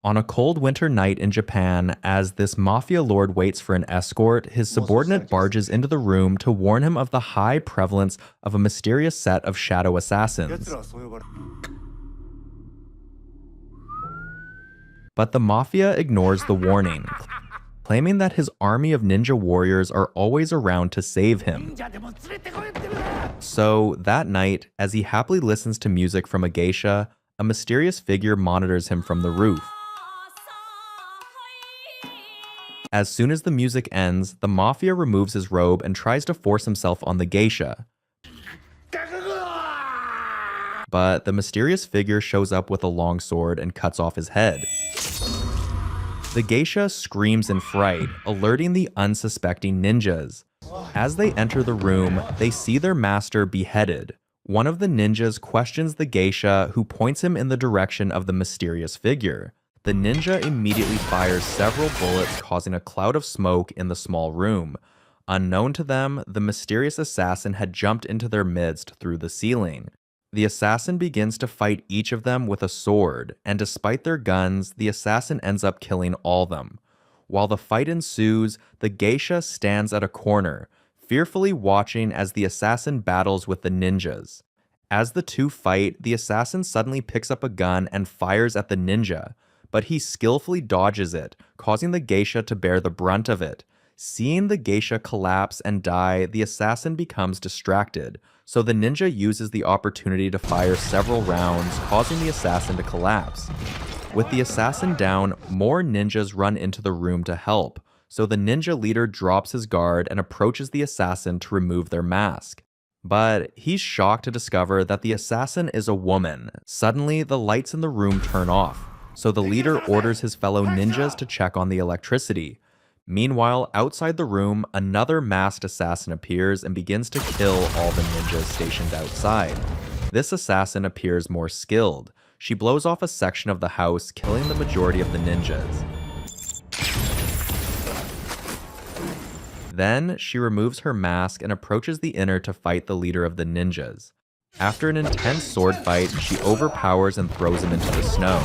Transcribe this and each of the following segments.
On a cold winter night in Japan, as this mafia lord waits for an escort, his subordinate barges into the room to warn him of the high prevalence of a mysterious set of shadow assassins. But the mafia ignores the warning, claiming that his army of ninja warriors are always around to save him. So, that night, as he happily listens to music from a geisha, a mysterious figure monitors him from the roof. As soon as the music ends, the mafia removes his robe and tries to force himself on the geisha. But the mysterious figure shows up with a long sword and cuts off his head. The geisha screams in fright, alerting the unsuspecting ninjas. As they enter the room, they see their master beheaded. One of the ninjas questions the geisha, who points him in the direction of the mysterious figure. The ninja immediately fires several bullets, causing a cloud of smoke in the small room. Unknown to them, the mysterious assassin had jumped into their midst through the ceiling. The assassin begins to fight each of them with a sword, and despite their guns, the assassin ends up killing all them. While the fight ensues, the geisha stands at a corner, fearfully watching as the assassin battles with the ninjas. As the two fight, the assassin suddenly picks up a gun and fires at the ninja, but he skillfully dodges it, causing the geisha to bear the brunt of it. Seeing the geisha collapse and die, the assassin becomes distracted, so the ninja uses the opportunity to fire several rounds, causing the assassin to collapse. With the assassin down, more ninjas run into the room to help, so the ninja leader drops his guard and approaches the assassin to remove their mask. But he's shocked to discover that the assassin is a woman. Suddenly, the lights in the room turn off, so the leader orders his fellow ninjas to check on the electricity. Meanwhile, outside the room, another masked assassin appears and begins to kill all the ninjas stationed outside. This assassin appears more skilled. She blows off a section of the house, killing the majority of the ninjas. Then, she removes her mask and approaches the inner to fight the leader of the ninjas. After an intense sword fight, she overpowers and throws him into the snow.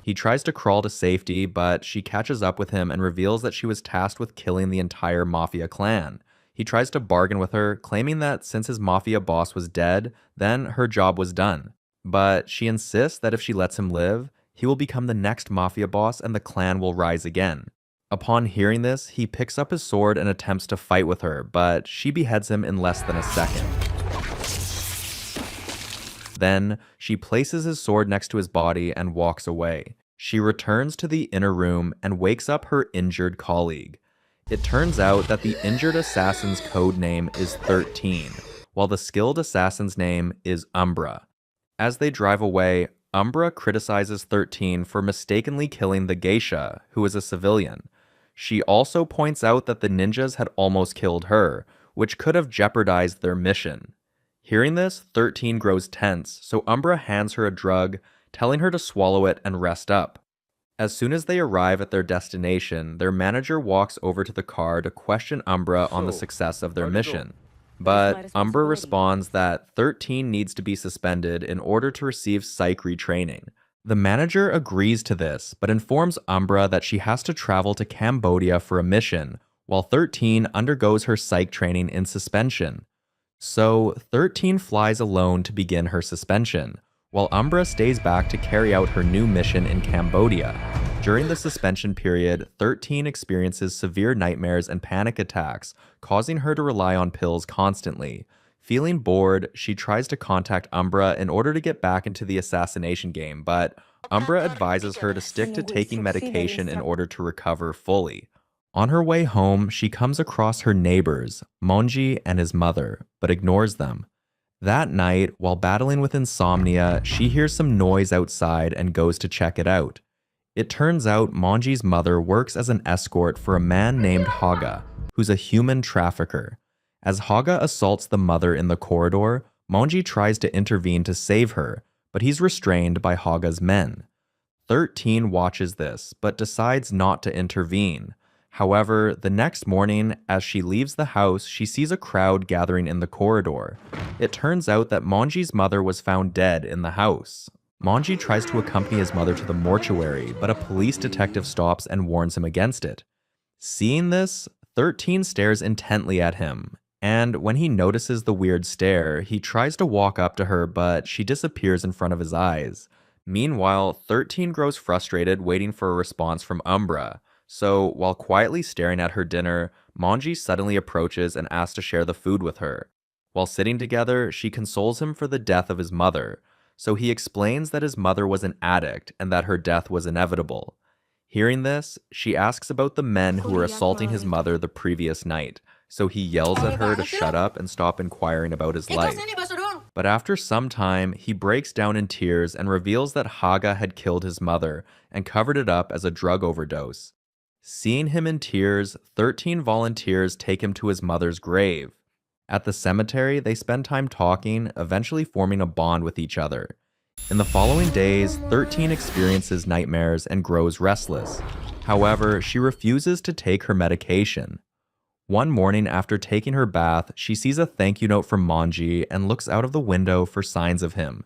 He tries to crawl to safety, but she catches up with him and reveals that she was tasked with killing the entire mafia clan. He tries to bargain with her, claiming that since his mafia boss was dead, then her job was done. But she insists that if she lets him live, he will become the next mafia boss and the clan will rise again. Upon hearing this, he picks up his sword and attempts to fight with her, but she beheads him in less than a second. Then, she places his sword next to his body and walks away. She returns to the inner room and wakes up her injured colleague. It turns out that the injured assassin's code name is 13, while the skilled assassin's name is Umbra. As they drive away, Umbra criticizes 13 for mistakenly killing the geisha, who is a civilian. She also points out that the ninjas had almost killed her, which could have jeopardized their mission. Hearing this, 13 grows tense, so Umbra hands her a drug, telling her to swallow it and rest up. As soon as they arrive at their destination, their manager walks over to the car to question Umbra on the success of their mission. But Umbra responds that 13 needs to be suspended in order to receive psych retraining. The manager agrees to this, but informs Umbra that she has to travel to Cambodia for a mission, while 13 undergoes her psych training in suspension. So, 13 flies alone to begin her suspension, while Umbra stays back to carry out her new mission in Cambodia. During the suspension period, 13 experiences severe nightmares and panic attacks, causing her to rely on pills constantly. Feeling bored, she tries to contact Umbra in order to get back into the assassination game, but Umbra advises her to stick to taking medication in order to recover fully. On her way home, she comes across her neighbors, Monji and his mother, but ignores them. That night, while battling with insomnia, she hears some noise outside and goes to check it out. It turns out Monji's mother works as an escort for a man named Haga, who's a human trafficker. As Haga assaults the mother in the corridor, Monji tries to intervene to save her, but he's restrained by Haga's men. 13 watches this, but decides not to intervene. However, the next morning, as she leaves the house, she sees a crowd gathering in the corridor. It turns out that Monji's mother was found dead in the house. Manji tries to accompany his mother to the mortuary, but a police detective stops and warns him against it. Seeing this, 13 stares intently at him, and when he notices the weird stare, he tries to walk up to her, but she disappears in front of his eyes. Meanwhile, 13 grows frustrated waiting for a response from Umbra. So, while quietly staring at her dinner, Manji suddenly approaches and asks to share the food with her. While sitting together, she consoles him for the death of his mother. So he explains that his mother was an addict and that her death was inevitable. Hearing this, she asks about the men who were assaulting his mother the previous night, so he yells at her to shut up and stop inquiring about his life. But after some time, he breaks down in tears and reveals that Haga had killed his mother and covered it up as a drug overdose. Seeing him in tears, 13 volunteers take him to his mother's grave. At the cemetery, they spend time talking, eventually forming a bond with each other. In the following days, 13 experiences nightmares and grows restless. However, she refuses to take her medication. One morning after taking her bath, she sees a thank you note from Manji and looks out of the window for signs of him.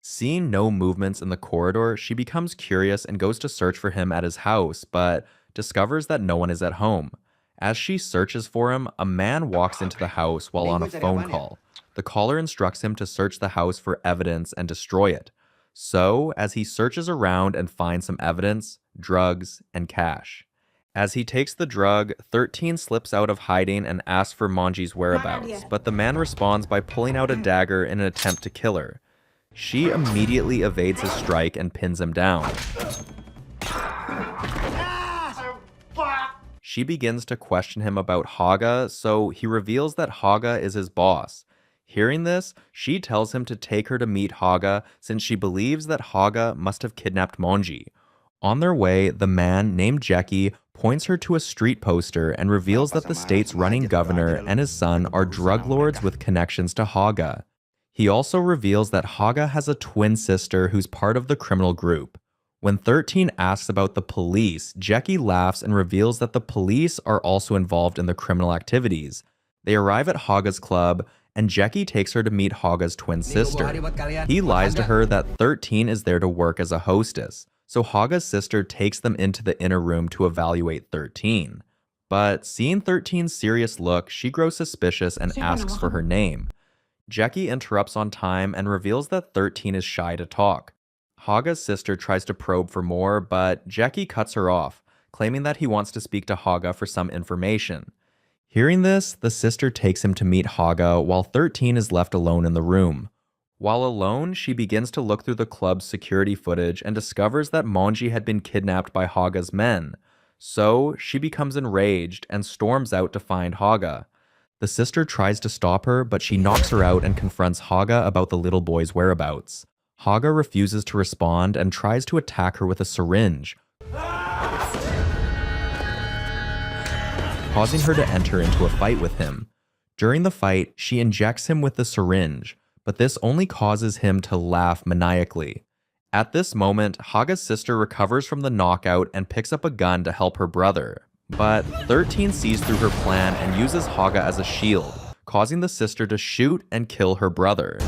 Seeing no movements in the corridor, she becomes curious and goes to search for him at his house, but discovers that no one is at home. As she searches for him, a man walks into the house while on a phone call. The caller instructs him to search the house for evidence and destroy it. So, as he searches around and finds some evidence, drugs, and cash. As he takes the drug, 13 slips out of hiding and asks for Manji's whereabouts, but the man responds by pulling out a dagger in an attempt to kill her. She immediately evades his strike and pins him down. She begins to question him about Haga, so he reveals that Haga is his boss. Hearing this, she tells him to take her to meet Haga since she believes that Haga must have kidnapped Manji. On their way, the man, named Jackie, points her to a street poster and reveals that the state's running governor and his son are drug lords with connections to Haga. He also reveals that Haga has a twin sister who's part of the criminal group. When 13 asks about the police, Jackie laughs and reveals that the police are also involved in the criminal activities. They arrive at Haga's club, and Jackie takes her to meet Haga's twin sister. He lies to her that 13 is there to work as a hostess, so Haga's sister takes them into the inner room to evaluate 13. But seeing 13's serious look, she grows suspicious and asks for her name. Jackie interrupts on time and reveals that 13 is shy to talk. Haga's sister tries to probe for more, but Jackie cuts her off, claiming that he wants to speak to Haga for some information. Hearing this, the sister takes him to meet Haga while 13 is left alone in the room. While alone, she begins to look through the club's security footage and discovers that Manji had been kidnapped by Haga's men. So, she becomes enraged and storms out to find Haga. The sister tries to stop her, but she knocks her out and confronts Haga about the little boy's whereabouts. Haga refuses to respond and tries to attack her with a syringe, causing her to enter into a fight with him. During the fight, she injects him with the syringe, but this only causes him to laugh maniacally. At this moment, Haga's sister recovers from the knockout and picks up a gun to help her brother. But 13 sees through her plan and uses Haga as a shield, causing the sister to shoot and kill her brother.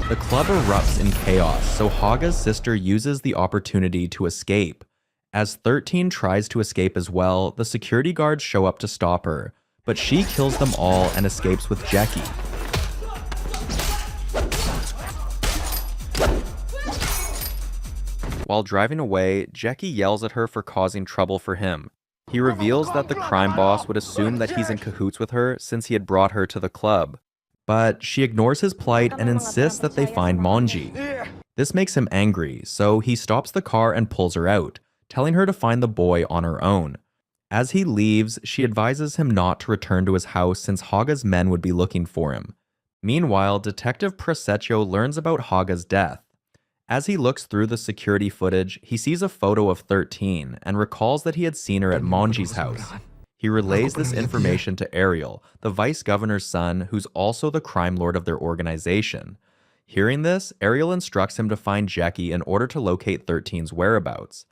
The club erupts in chaos, so Haga's sister uses the opportunity to escape. As 13 tries to escape as well, the security guards show up to stop her, but she kills them all and escapes with Jackie. While driving away, Jackie yells at her for causing trouble for him. He reveals that the crime boss would assume that he's in cahoots with her since he had brought her to the club. But she ignores his plight and insists that they find Manji. This makes him angry, so he stops the car and pulls her out, telling her to find the boy on her own. As he leaves, she advises him not to return to his house since Haga's men would be looking for him. Meanwhile, Detective Proseccio learns about Haga's death. As he looks through the security footage, he sees a photo of 13 and recalls that he had seen her at Manji's house. He relays this information to Ariel, the vice governor's son, who's also the crime lord of their organization. Hearing this, Ariel instructs him to find Jackie in order to locate 13's whereabouts.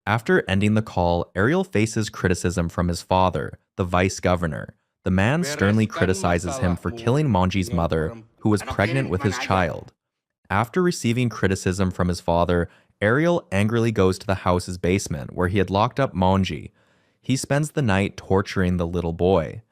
After ending the call, Ariel faces criticism from his father, the vice governor. The man sternly criticizes him for killing Manji's mother, who was pregnant with his child. After receiving criticism from his father, Ariel angrily goes to the house's basement where he had locked up Monji. He spends the night torturing the little boy.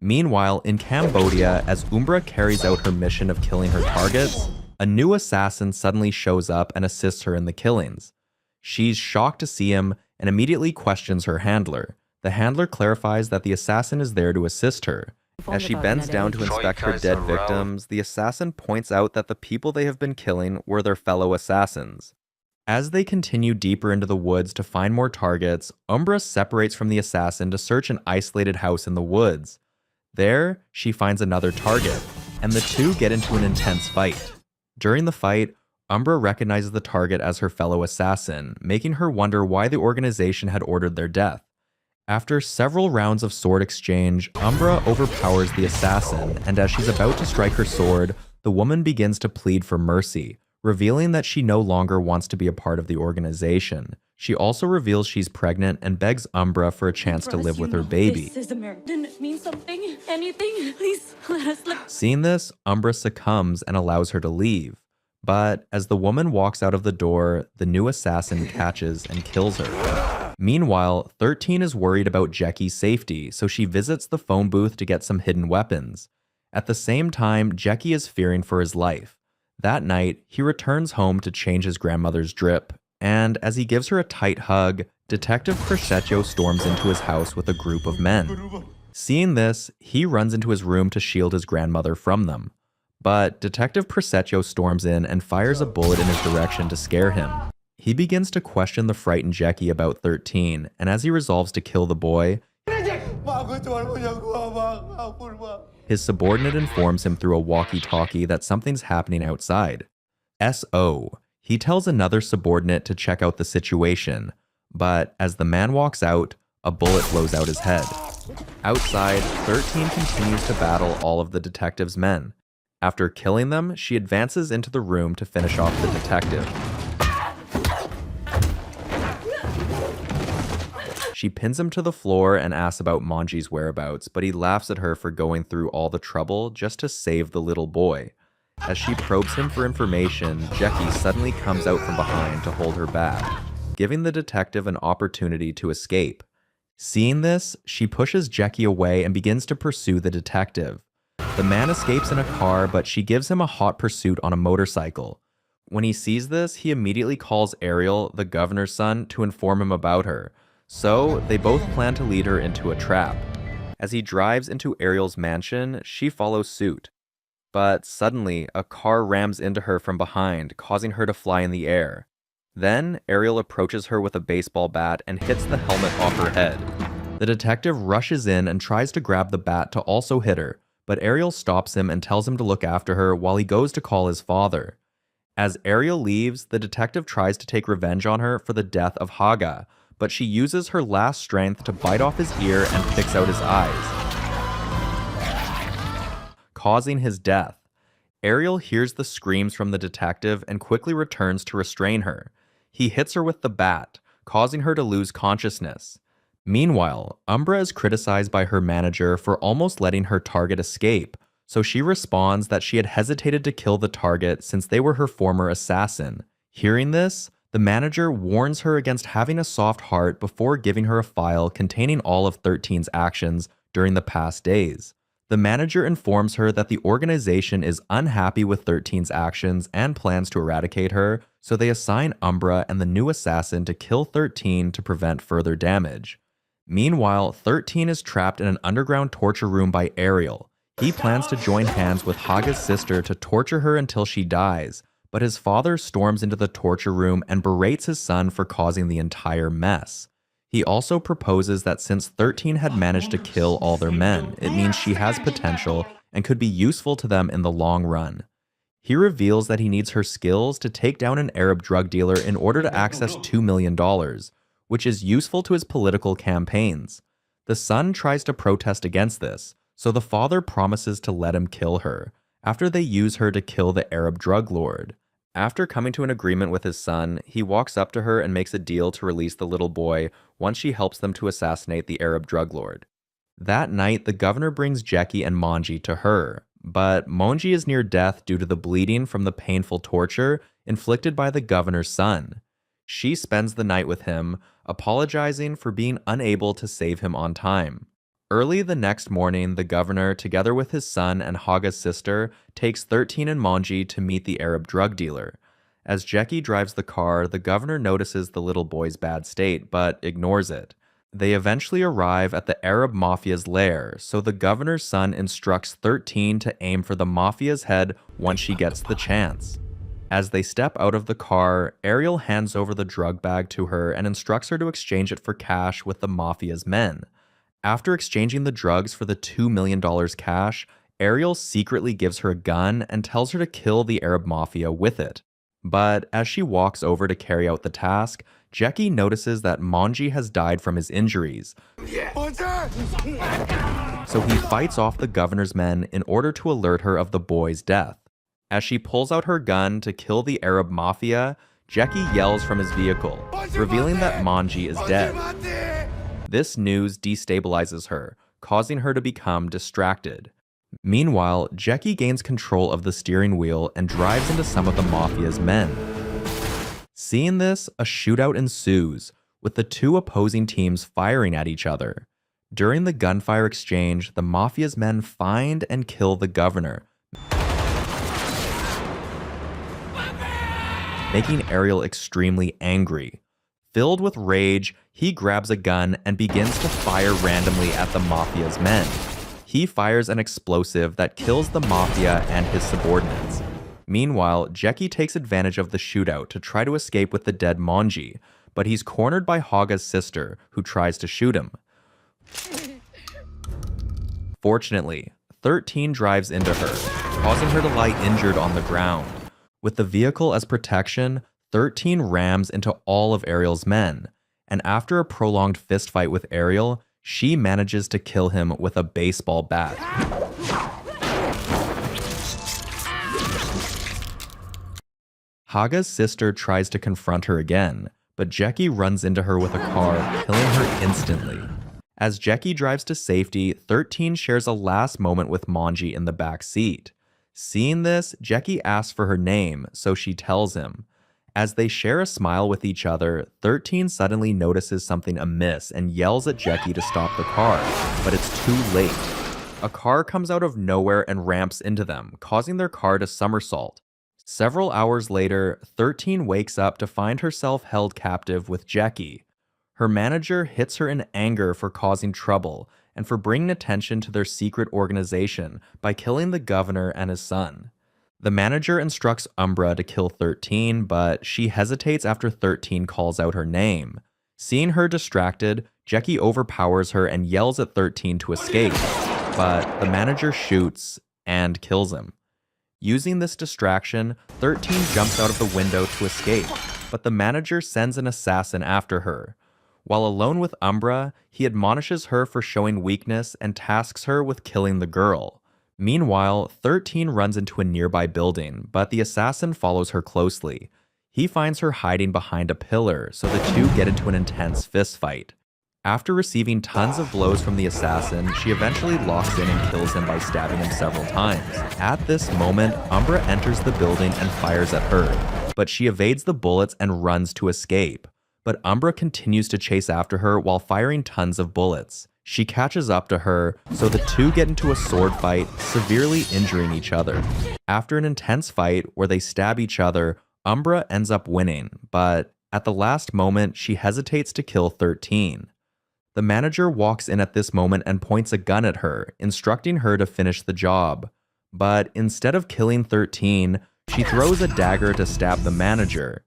Meanwhile, in Cambodia, as Umbra carries out her mission of killing her targets, a new assassin suddenly shows up and assists her in the killings. She's shocked to see him and immediately questions her handler. The handler clarifies that the assassin is there to assist her. As she bends down to inspect her dead victims, the assassin points out that the people they have been killing were their fellow assassins. As they continue deeper into the woods to find more targets, Umbra separates from the assassin to search an isolated house in the woods. There, she finds another target, and the two get into an intense fight. During the fight, Umbra recognizes the target as her fellow assassin, making her wonder why the organization had ordered their death. After several rounds of sword exchange, Umbra overpowers the assassin, and as she's about to strike her sword, the woman begins to plead for mercy, revealing that she no longer wants to be a part of the organization. She also reveals she's pregnant and begs Umbra for a chance to live with her baby. This is America. Didn't it mean something? Anything? Please let us live. Seeing this, Umbra succumbs and allows her to leave. But as the woman walks out of the door, the new assassin catches and kills her. Meanwhile, 13 is worried about Jackie's safety, so she visits the phone booth to get some hidden weapons. At the same time, Jackie is fearing for his life. That night, he returns home to change his grandmother's drip, and as he gives her a tight hug, Detective Crescetto storms into his house with a group of men. Seeing this, he runs into his room to shield his grandmother from them. But Detective Crescetto storms in and fires a bullet in his direction to scare him. He begins to question the frightened Jackie about 13, and as he resolves to kill the boy, his subordinate informs him through a walkie-talkie that something's happening outside. S.O. He tells another subordinate to check out the situation, but as the man walks out, a bullet blows out his head. Outside, 13 continues to battle all of the detective's men. After killing them, she advances into the room to finish off the detective. She pins him to the floor and asks about Monji's whereabouts, but he laughs at her for going through all the trouble just to save the little boy. As she probes him for information, Jackie suddenly comes out from behind to hold her back, giving the detective an opportunity to escape. Seeing this, she pushes Jackie away and begins to pursue the detective. The man escapes in a car, but she gives him a hot pursuit on a motorcycle. When he sees this, he immediately calls Ariel, the governor's son, to inform him about her. So, they both plan to lead her into a trap. As he drives into Ariel's mansion, she follows suit. But suddenly, a car rams into her from behind, causing her to fly in the air. Then, Ariel approaches her with a baseball bat and hits the helmet off her head. The detective rushes in and tries to grab the bat to also hit her, but Ariel stops him and tells him to look after her while he goes to call his father. As Ariel leaves, the detective tries to take revenge on her for the death of Haga, but she uses her last strength to bite off his ear and picks out his eyes, causing his death. Ariel hears the screams from the detective and quickly returns to restrain her. He hits her with the bat, causing her to lose consciousness. Meanwhile, Umbra is criticized by her manager for almost letting her target escape, so she responds that she had hesitated to kill the target since they were her former assassin. Hearing this, the manager warns her against having a soft heart before giving her a file containing all of 13's actions during the past days. The manager informs her that the organization is unhappy with 13's actions and plans to eradicate her, so they assign Umbra and the new assassin to kill 13 to prevent further damage. Meanwhile, 13 is trapped in an underground torture room by Ariel. He plans to join hands with Haga's sister to torture her until she dies, but his father storms into the torture room and berates his son for causing the entire mess. He also proposes that since 13 had managed to kill all their men, it means she has potential and could be useful to them in the long run. He reveals that he needs her skills to take down an Arab drug dealer in order to access $2 million, which is useful to his political campaigns. The son tries to protest against this, so the father promises to let him kill her, after they use her to kill the Arab drug lord. After coming to an agreement with his son, he walks up to her and makes a deal to release the little boy once she helps them to assassinate the Arab drug lord. That night, the governor brings Jackie and Manji to her, But Monji is near death due to the bleeding from the painful torture inflicted by the governor's son. She spends the night with him, apologizing for being unable to save him on time. Early the next morning, the governor, together with his son and Haga's sister, takes 13 and Monji to meet the Arab drug dealer. As Jackie drives the car, the governor notices the little boy's bad state, but ignores it. They eventually arrive at the Arab mafia's lair, so the governor's son instructs 13 to aim for the mafia's head once she gets the chance. As they step out of the car, Ariel hands over the drug bag to her and instructs her to exchange it for cash with the mafia's men. After exchanging the drugs for the $2 million cash, Ariel secretly gives her a gun and tells her to kill the Arab mafia with it. But as she walks over to carry out the task, Jackie notices that Monji has died from his injuries. So he fights off the governor's men in order to alert her of the boy's death. As she pulls out her gun to kill the Arab mafia, Jackie yells from his vehicle, revealing that Monji is dead. This news destabilizes her, causing her to become distracted. Meanwhile, Jackie gains control of the steering wheel and drives into some of the mafia's men. Seeing this, a shootout ensues, with the two opposing teams firing at each other. During the gunfire exchange, the mafia's men find and kill the governor, making Ariel extremely angry. Filled with rage, he grabs a gun and begins to fire randomly at the mafia's men. He fires an explosive that kills the mafia and his subordinates. Meanwhile, Jackie takes advantage of the shootout to try to escape with the dead Monji, but he's cornered by Haga's sister, who tries to shoot him. Fortunately, 13 drives into her, causing her to lie injured on the ground. With the vehicle as protection, 13 rams into all of Ariel's men, and after a prolonged fistfight with Ariel, she manages to kill him with a baseball bat. Haga's sister tries to confront her again, but Jackie runs into her with a car, killing her instantly. As Jackie drives to safety, 13 shares a last moment with Monji in the back seat. Seeing this, Jackie asks for her name, so she tells him. As they share a smile with each other, 13 suddenly notices something amiss and yells at Jackie to stop the car, but it's too late. A car comes out of nowhere and ramps into them, causing their car to somersault. Several hours later, 13 wakes up to find herself held captive with Jackie. Her manager hits her in anger for causing trouble and for bringing attention to their secret organization by killing the governor and his son. The manager instructs Umbra to kill 13, but she hesitates after 13 calls out her name. Seeing her distracted, Jackie overpowers her and yells at 13 to escape, but the manager shoots and kills him. Using this distraction, 13 jumps out of the window to escape, but the manager sends an assassin after her. While alone with Umbra, he admonishes her for showing weakness and tasks her with killing the girl. Meanwhile, 13 runs into a nearby building, but the assassin follows her closely. He finds her hiding behind a pillar, so the two get into an intense fistfight. After receiving tons of blows from the assassin, she eventually locks in and kills him by stabbing him several times. At this moment, Umbra enters the building and fires at her, but she evades the bullets and runs to escape. But Umbra continues to chase after her while firing tons of bullets. She catches up to her, so the two get into a sword fight, severely injuring each other. After an intense fight where they stab each other, Umbra ends up winning, but at the last moment, she hesitates to kill 13. The manager walks in at this moment and points a gun at her, instructing her to finish the job. But instead of killing 13, she throws a dagger to stab the manager.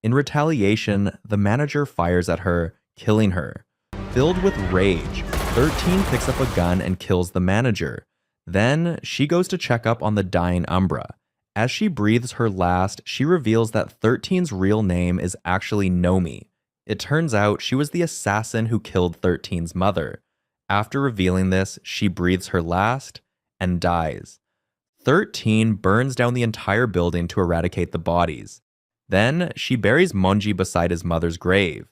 In retaliation, the manager fires at her, killing her. Filled with rage, 13 picks up a gun and kills the manager. Then, she goes to check up on the dying Umbra. As she breathes her last, she reveals that 13's real name is actually Nomi. It turns out she was the assassin who killed 13's mother. After revealing this, she breathes her last and dies. 13 burns down the entire building to eradicate the bodies. Then, she buries Monji beside his mother's grave.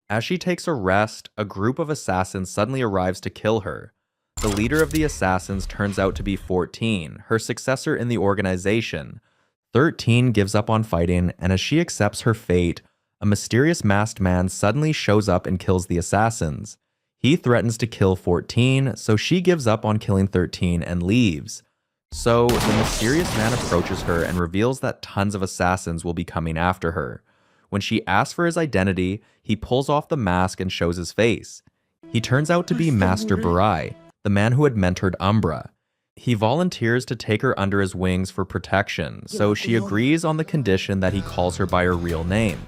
As she takes a rest, a group of assassins suddenly arrives to kill her. The leader of the assassins turns out to be 14, her successor in the organization. 13 gives up on fighting, and as she accepts her fate, a mysterious masked man suddenly shows up and kills the assassins. He threatens to kill 14, so she gives up on killing 13 and leaves. So, the mysterious man approaches her and reveals that tons of assassins will be coming after her. When she asks for his identity, he pulls off the mask and shows his face. He turns out to be Master Barai, the man who had mentored Umbra. He volunteers to take her under his wings for protection, so she agrees on the condition that he calls her by her real name.